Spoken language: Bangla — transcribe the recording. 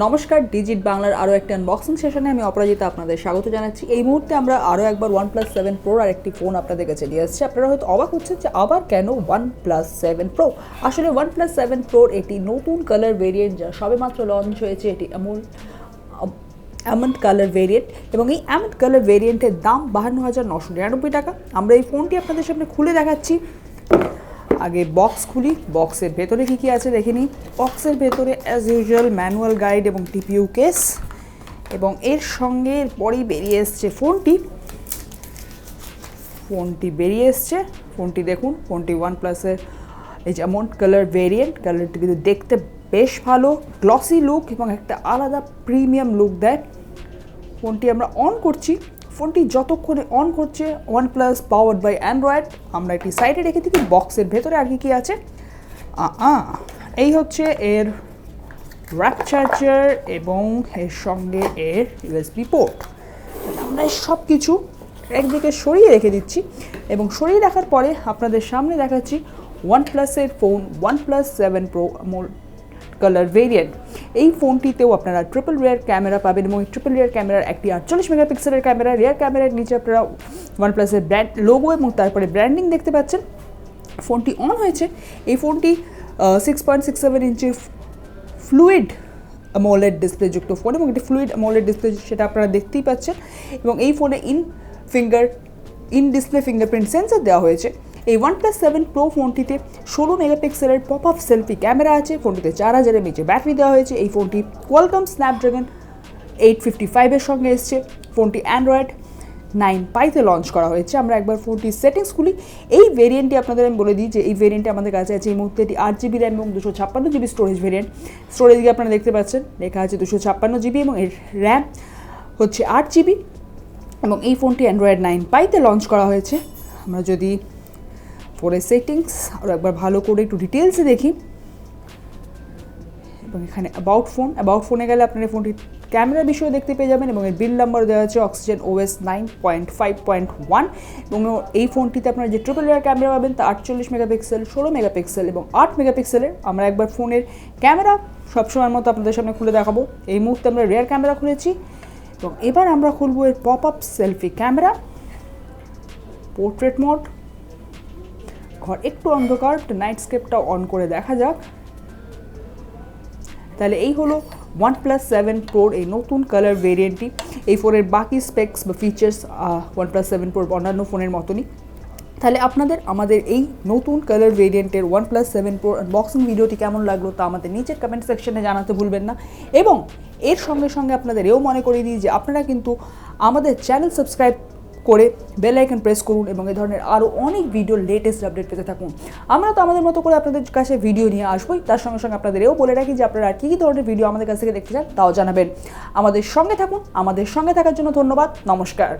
নমস্কার, ডিজিট বাংলার আরও একটি আনবক্সিং সেশনে আমি অপরাজিতা আপনাদের স্বাগত জানাচ্ছি। এই মুহূর্তে আমরা আরও একবার OnePlus 7 Pro আর একটি ফোন আপনাদের কাছে নিয়ে আসছি। আপনারা হয়তো অবাক হচ্ছেন যে আবার কেন OnePlus 7 Pro। আসলে OnePlus 7 Proর এটি নতুন কালার ভেরিয়েন্ট যা সবেমাত্র লঞ্চ হয়েছে। এটি আমন্ড কালার ভেরিয়েন্ট এবং এই আমন্ড কালার ভেরিয়েন্টের দাম 52,999 টাকা। আমরা এই ফোনটি আপনাদের সামনে খুলে দেখাচ্ছি। আগে বক্স খুলি, বক্সের ভেতরে কী আছে দেখে নিই। বক্সের ভেতরে অ্যাজ ইউজুয়াল ম্যানুয়াল গাইড এবং টিপিইউ কেস, এবং এর সঙ্গে পরেই বেরিয়ে এসছে ফোনটি বেরিয়ে এসছে। ফোনটি দেখুন, ফোনটি OnePlus-এর এই যেমন কালার ভেরিয়েন্ট, কালারটি কিন্তু দেখতে বেশ ভালো, গ্লসি লুক এবং একটা আলাদা প্রিমিয়াম লুক দেয়। ফোনটি আমরা অন করছি। ফোনটি যতক্ষণে অন করছে OnePlus পাওয়ার্ড বাই অ্যান্ড্রয়েড। আমরা একটি সাইডে রেখে দিই বক্সের ভেতরে আর কি আছে। এই হচ্ছে এর র্যাপ চার্জার এবং এর সঙ্গে এর USB পোর্ট। আমরা সব কিছু একদিকে সরিয়ে রেখে দিচ্ছি এবং সরিয়ে রাখার পরে আপনাদের সামনে দেখাচ্ছি OnePlus-এর ফোন OnePlus 7 Pro কালার ভেরিয়েন্ট। এই ফোনটিতেও আপনারা ট্রিপল রিয়ার ক্যামেরা পাবেন এবং এই ট্রিপল রিয়ার ক্যামেরার একটি 48 মেগাপিক্সেলের ক্যামেরা। রিয়ার ক্যামেরার নিচে আপনারা OnePlus-এর ব্র্যান্ড লোগো এবং তারপরে ব্র্যান্ডিং দেখতে পাচ্ছেন। ফোনটি অন হয়েছে। এই ফোনটি 6.67 ইঞ্চির ফ্লুইড অ্যামোলেড ডিসপ্লেযুক্ত ফোন এবং এটি ফ্লুইড অ্যামোলেড ডিসপ্লে, সেটা আপনারা দেখতেই পাচ্ছেন। এবং এই ফোনে ইন ডিসপ্লে ফিঙ্গারপ্রিন্ট সেন্সর দেওয়া হয়েছে। এই OnePlus 7 Pro ফোনটিতে 16 মেগাপিক্সেলের পপ আপ সেলফি ক্যামেরা আছে। ফোনটিতে 4000 mAh ব্যাটারি দেওয়া হয়েছে। এই ফোনটি কোয়ালকম স্ন্যাপড্রাগন 855-এর সঙ্গে এসছে। ফোনটি অ্যান্ড্রয়েড 9 Pie-তে লঞ্চ করা হয়েছে। আমরা একবার ফোনটির সেটিংস খুলি। এই ভেরিয়েন্টটি আপনাদের আমি বলে দিই যে এই ভেরিয়েন্টটি আমাদের কাছে আছে এই মুহূর্তে। এটি 8GB র্যাম এবং 256GB স্টোরেজ ভেরিয়েন্ট। স্টোরেজ দিয়ে আপনারা দেখতে পাচ্ছেন লেখা আছে 256GB এবং এর র্যাম হচ্ছে 8GB এবং এই ফোনটি অ্যান্ড্রয়েড 9 Pie-তে লঞ্চ করা হয়েছে। আমরা যদি ফোনের সেটিংস আর একবার ভালো করে একটু ডিটেলসে দেখি এবং এখানে অ্যাবাউট ফোনে গেলে আপনারা ফোনটির ক্যামেরার বিষয়ে দেখতে পেয়ে যাবেন এবং এর বিল নাম্বার দেওয়া আছে অক্সিজেন OS 9.5.1 এবং এই ফোনটিতে আপনারা যে ট্রিপল রিয়ার ক্যামেরা পাবেন তা 48 মেগাপিক্সেল, 16 মেগাপিক্সেল এবং 8 মেগাপিক্সেলের। আমরা একবার ফোনের ক্যামেরা সবসময়ের মতো আপনাদের সামনে খুলে দেখাবো। এই মুহূর্তে আমরা রিয়ার ক্যামেরা খুলেছি এবং এবার আমরা খুলবো এর pop up selfie camera. Portrait mode, ঘর একটু অন্ধকার, নাইটস্কেপটা অন করে দেখা যাক। তাহলে এই হলো OnePlus 7 Proর এই নতুন কালার ভেরিয়েন্টটি। এই ফোনের বাকি স্পেক্স বা ফিচার্স OnePlus 7 Proর অন্যান্য ফোনের মতনই। তাহলে আপনাদের আমাদের এই নতুন কালার ভেরিয়েন্টের OnePlus 7 Pro আনবক্সিং ভিডিওটি কেমন লাগলো তা আমাদের নিচের কমেন্ট সেকশনে জানাতে ভুলবেন না। এবং এর সঙ্গে সঙ্গে আপনাদের এও মনে করিয়ে দিই যে আপনারা কিন্তু আমাদের চ্যানেল সাবস্ক্রাইব করে বেল আইকন প্রেস করুন এবং এই ধরনের আরও অনেক ভিডিও লেটেস্ট আপডেট পেতে থাকুন। আমরা তো আমাদের মতো করে আপনাদের কাছে ভিডিও নিয়ে আসবোই, তার সঙ্গে সঙ্গে আপনাদের এও বলে রাখি যে আপনারা আর কী ধরনের ভিডিও আমাদের কাছ থেকে দেখতে চান তাও জানাবেন। আমাদের সঙ্গে থাকুন। আমাদের সঙ্গে থাকার জন্য ধন্যবাদ। নমস্কার।